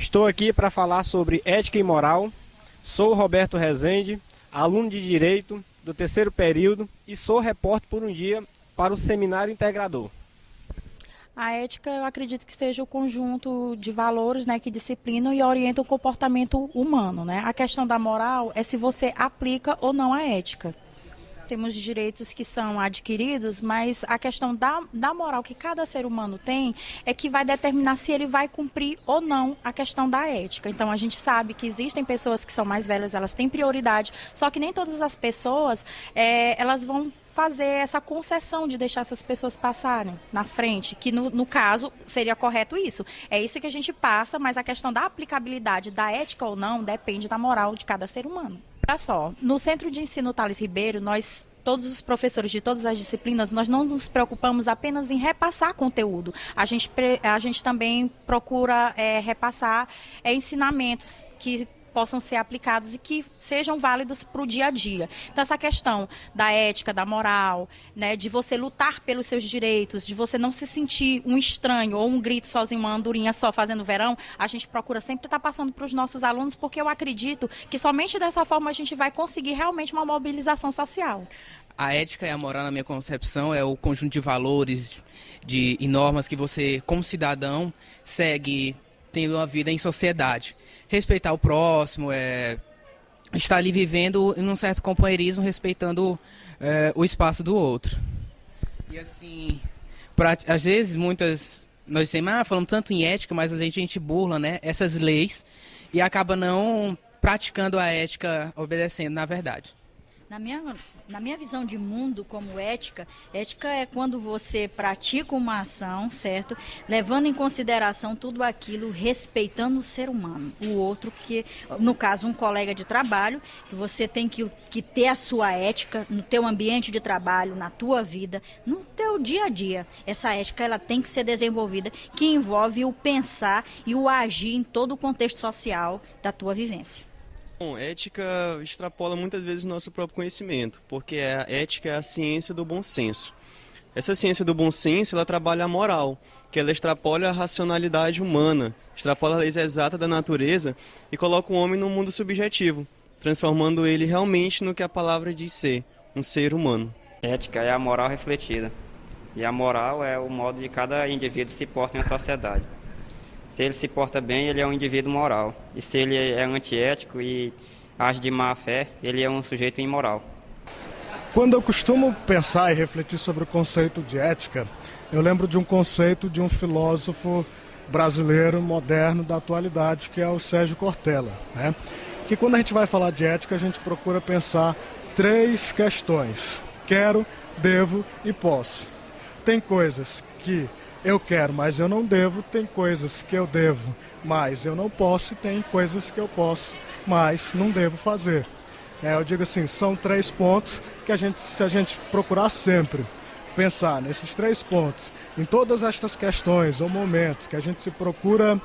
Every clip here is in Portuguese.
Estou aqui para falar sobre ética e moral. Sou Roberto Rezende, aluno de Direito do terceiro período e sou repórter por um dia para o Seminário Integrador. A ética, eu acredito que seja o conjunto de valores, né, que disciplinam e orientam o comportamento humano, né? A questão da moral é se você aplica ou não a ética. Temos direitos que são adquiridos, mas a questão da moral que cada ser humano tem é que vai determinar se ele vai cumprir ou não a questão da ética. Então, a gente sabe que existem pessoas que são mais velhas, elas têm prioridade, só que nem todas as pessoas, elas vão fazer essa concessão de deixar essas pessoas passarem na frente, que no caso seria correto isso. É isso que a gente passa, mas a questão da aplicabilidade da ética ou não depende da moral de cada ser humano. Olha só, no Centro de Ensino Thales Ribeiro, todos os professores de todas as disciplinas, nós não nos preocupamos apenas em repassar conteúdo. A gente também procura repassar ensinamentos que possam ser aplicados e que sejam válidos para o dia a dia. Então, essa questão da ética, da moral, né, de você lutar pelos seus direitos, de você não se sentir um estranho ou um grito sozinho, uma andorinha só fazendo verão, a gente procura sempre estar passando para os nossos alunos, porque eu acredito que somente dessa forma a gente vai conseguir realmente uma mobilização social. A ética e a moral, na minha concepção, é o conjunto de valores e normas que você, como cidadão, segue tendo uma vida em sociedade. Respeitar o próximo, estar ali vivendo em um certo companheirismo, respeitando o espaço do outro. E assim, às vezes, nós falamos tanto em ética, mas a gente burla, né, essas leis e acaba não praticando a ética, obedecendo, na verdade. Na minha visão de mundo como ética é quando você pratica uma ação, certo? Levando em consideração tudo aquilo, respeitando o ser humano, o outro, que no caso um colega de trabalho, que você tem que ter a sua ética no teu ambiente de trabalho, na tua vida, no teu dia a dia. Essa ética ela tem que ser desenvolvida, que envolve o pensar e o agir em todo o contexto social da tua vivência. Bom, ética extrapola muitas vezes o nosso próprio conhecimento, porque a ética é a ciência do bom senso. Essa ciência do bom senso, ela trabalha a moral, que ela extrapola a racionalidade humana, extrapola a leis exatas da natureza e coloca o homem num mundo subjetivo, transformando ele realmente no que a palavra diz ser, um ser humano. Ética é a moral refletida, e a moral é o modo de cada indivíduo se porta em uma sociedade. Se ele se porta bem, ele é um indivíduo moral. E se ele é antiético e age de má fé, ele é um sujeito imoral. Quando eu costumo pensar e refletir sobre o conceito de ética, eu lembro de um conceito de um filósofo brasileiro moderno da atualidade, que é o Sérgio Cortella, né? Que quando a gente vai falar de ética, a gente procura pensar 3 questões: quero, devo e posso. Tem coisas que eu quero, mas eu não devo, tem coisas que eu devo, mas eu não posso, e tem coisas que eu posso, mas não devo fazer. Eu digo assim, são 3 pontos que se a gente procurar sempre pensar nesses 3 pontos, em todas estas questões ou momentos que a gente se procura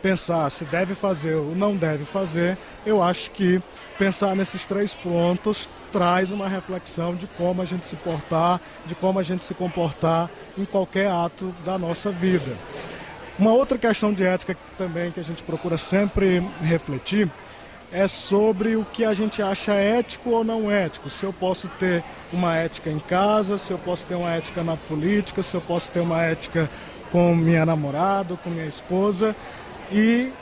pensar se deve fazer ou não deve fazer, eu acho que pensar nesses 3 pontos traz uma reflexão de como a gente se portar, de como a gente se comportar em qualquer ato da nossa vida. Uma outra questão de ética também que a gente procura sempre refletir é sobre o que a gente acha ético ou não ético. Se eu posso ter uma ética em casa, se eu posso ter uma ética na política, se eu posso ter uma ética com minha namorada, com minha esposa. E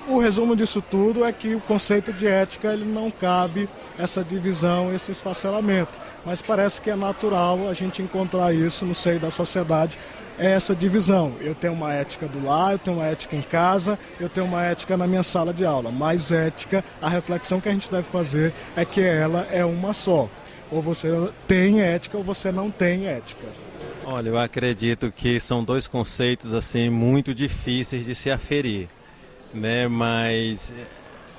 o resumo disso tudo é que o conceito de ética ele não cabe essa divisão, esse esfacelamento. Mas parece que é natural a gente encontrar isso no seio da sociedade, essa divisão. Eu tenho uma ética do lar, eu tenho uma ética em casa, eu tenho uma ética na minha sala de aula. Mas ética, a reflexão que a gente deve fazer é que ela é uma só. Ou você tem ética ou você não tem ética. Olha, eu acredito que são 2 conceitos assim muito difíceis de se aferir, né? Mas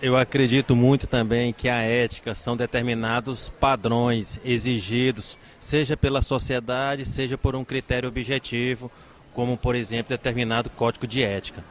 eu acredito muito também que a ética são determinados padrões exigidos, seja pela sociedade, seja por um critério objetivo, como por exemplo determinado código de ética.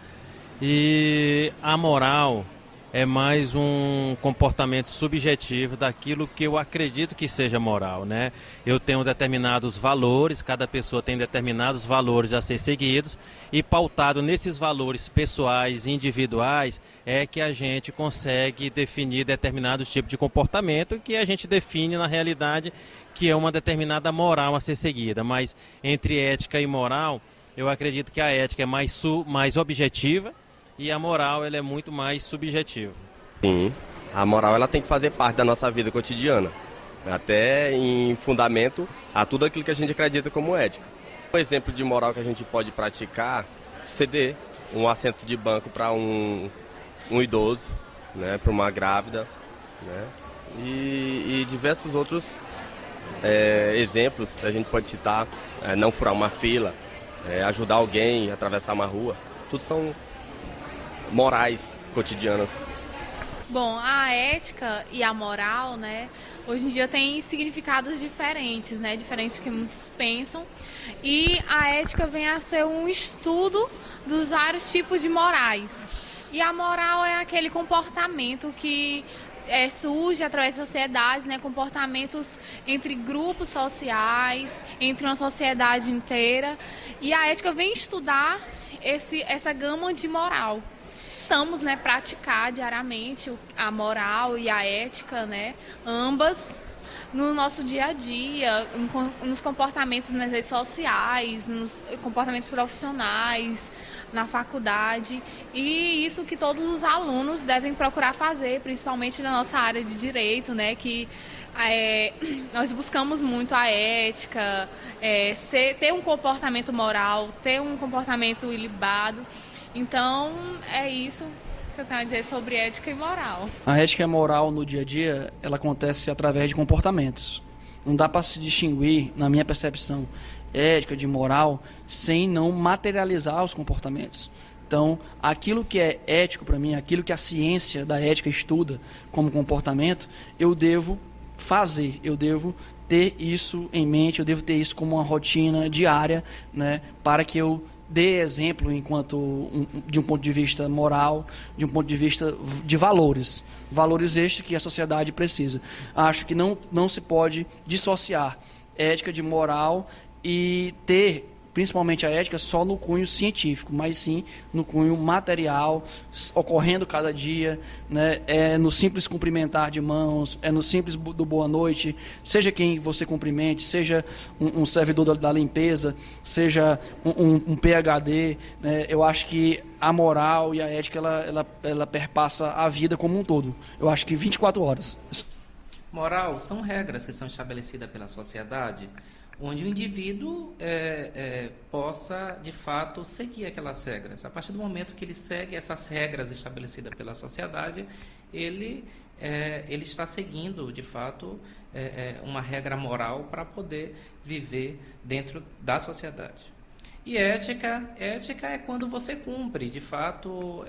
E a moral é mais um comportamento subjetivo daquilo que eu acredito que seja moral, né? Eu tenho determinados valores, cada pessoa tem determinados valores a ser seguidos e pautado nesses valores pessoais e individuais é que a gente consegue definir determinados tipos de comportamento que a gente define na realidade que é uma determinada moral a ser seguida. Mas entre ética e moral, eu acredito que a ética é mais objetiva e a moral ela é muito mais subjetiva. Sim, a moral ela tem que fazer parte da nossa vida cotidiana, até em fundamento a tudo aquilo que a gente acredita como ética. Um exemplo de moral que a gente pode praticar, ceder um assento de banco para um idoso, né, para uma grávida, né, e diversos outros exemplos a gente pode citar, não furar uma fila, ajudar alguém a atravessar uma rua, tudo são morais cotidianas. Bom, a ética e a moral, né, hoje em dia tem significados diferentes, né, diferentes do que muitos pensam. E a ética vem a ser um estudo dos vários tipos de morais. E a moral é aquele comportamento que surge através das sociedades, né, comportamentos entre grupos sociais, entre uma sociedade inteira. E a ética vem estudar essa gama de moral. Tentamos, né, praticar diariamente a moral e a ética, né, ambas no nosso dia a dia, nos comportamentos nas redes sociais, nos comportamentos profissionais, na faculdade, e isso que todos os alunos devem procurar fazer, principalmente na nossa área de direito, né, que nós buscamos muito a ética, ter um comportamento moral, ter um comportamento ilibado. Então, é isso que eu tenho a dizer sobre ética e moral. A ética e a moral no dia a dia, ela acontece através de comportamentos. Não dá para se distinguir, na minha percepção, ética de moral, sem não materializar os comportamentos. Então, aquilo que é ético para mim, aquilo que a ciência da ética estuda como comportamento, eu devo fazer, eu devo ter isso em mente, eu devo ter isso como uma rotina diária, né, para que eu dê exemplo de um ponto de vista moral, de um ponto de vista de valores. Valores estes que a sociedade precisa. Acho que não se pode dissociar ética de moral e ter, principalmente a ética, só no cunho científico, mas sim no cunho material, ocorrendo cada dia, né? É no simples cumprimentar de mãos, é no simples do boa noite, seja quem você cumprimente, seja um servidor da limpeza, seja um PhD, né? Eu acho que a moral e a ética ela perpassa a vida como um todo. Eu acho que 24 horas. Moral são regras que são estabelecidas pela sociedade, onde o indivíduo possa, de fato, seguir aquelas regras. A partir do momento que ele segue essas regras estabelecidas pela sociedade, ele está seguindo, de fato, uma regra moral para poder viver dentro da sociedade. E ética é quando você cumpre, de fato,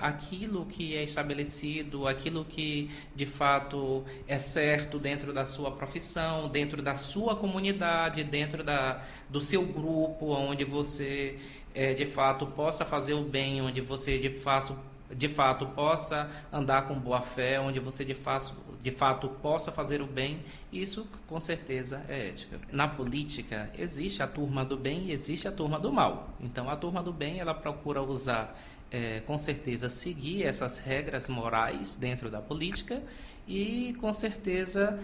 aquilo que é estabelecido, aquilo que, de fato, é certo dentro da sua profissão, dentro da sua comunidade, dentro do seu grupo, onde você, de fato, possa fazer o bem, onde você, de fato, possa andar com boa fé, onde você, de fato, possa fazer o bem. Isso, com certeza, é ética. Na política, existe a turma do bem e existe a turma do mal. Então, a turma do bem, ela procura usar, com certeza, seguir essas regras morais dentro da política e, com certeza,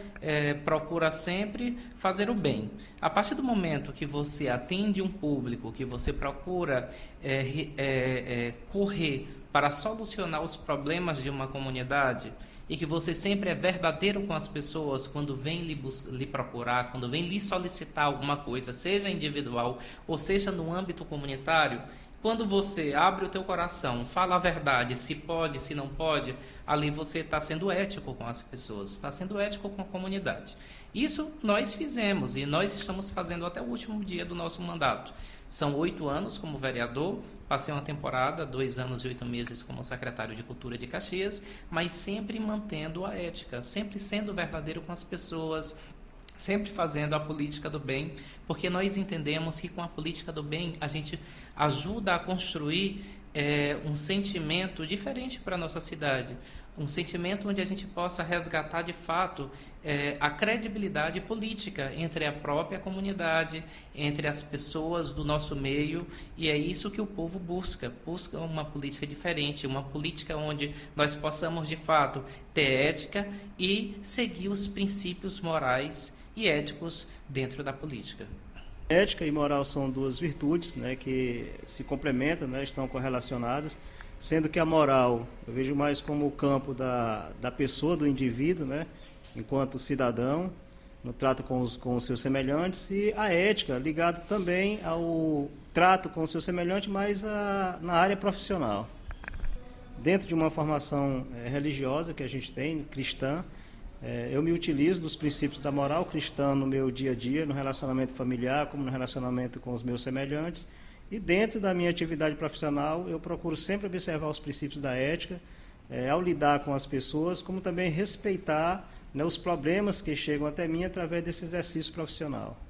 procura sempre fazer o bem. A partir do momento que você atende um público, que você procura correr para solucionar os problemas de uma comunidade e que você sempre é verdadeiro com as pessoas quando vem lhe procurar, quando vem lhe solicitar alguma coisa, seja individual ou seja no âmbito comunitário, quando você abre o teu coração, fala a verdade, se pode, se não pode, ali você está sendo ético com as pessoas, está sendo ético com a comunidade. Isso nós fizemos e nós estamos fazendo até o último dia do nosso mandato. São 8 anos como vereador, passei uma temporada, 2 anos e 8 meses como secretário de Cultura de Caxias, mas sempre mantendo a ética, sempre sendo verdadeiro com as pessoas, sempre fazendo a política do bem, porque nós entendemos que com a política do bem a gente ajuda a construir um sentimento diferente para a nossa cidade, um sentimento onde a gente possa resgatar de fato a credibilidade política entre a própria comunidade, entre as pessoas do nosso meio, e é isso que o povo busca uma política diferente, uma política onde nós possamos de fato ter ética e seguir os princípios morais e éticos dentro da política. Ética e moral são duas virtudes, né, que se complementam, né, estão correlacionadas, sendo que a moral eu vejo mais como o campo da pessoa, do indivíduo, né, enquanto cidadão, no trato com os seus semelhantes, e a ética ligada também ao trato com o seu semelhante, mas na área profissional. Dentro de uma formação religiosa que a gente tem, cristã, eu me utilizo dos princípios da moral cristã no meu dia a dia, no relacionamento familiar, como no relacionamento com os meus semelhantes. E dentro da minha atividade profissional, eu procuro sempre observar os princípios da ética, ao lidar com as pessoas, como também respeitar, né, os problemas que chegam até mim através desse exercício profissional.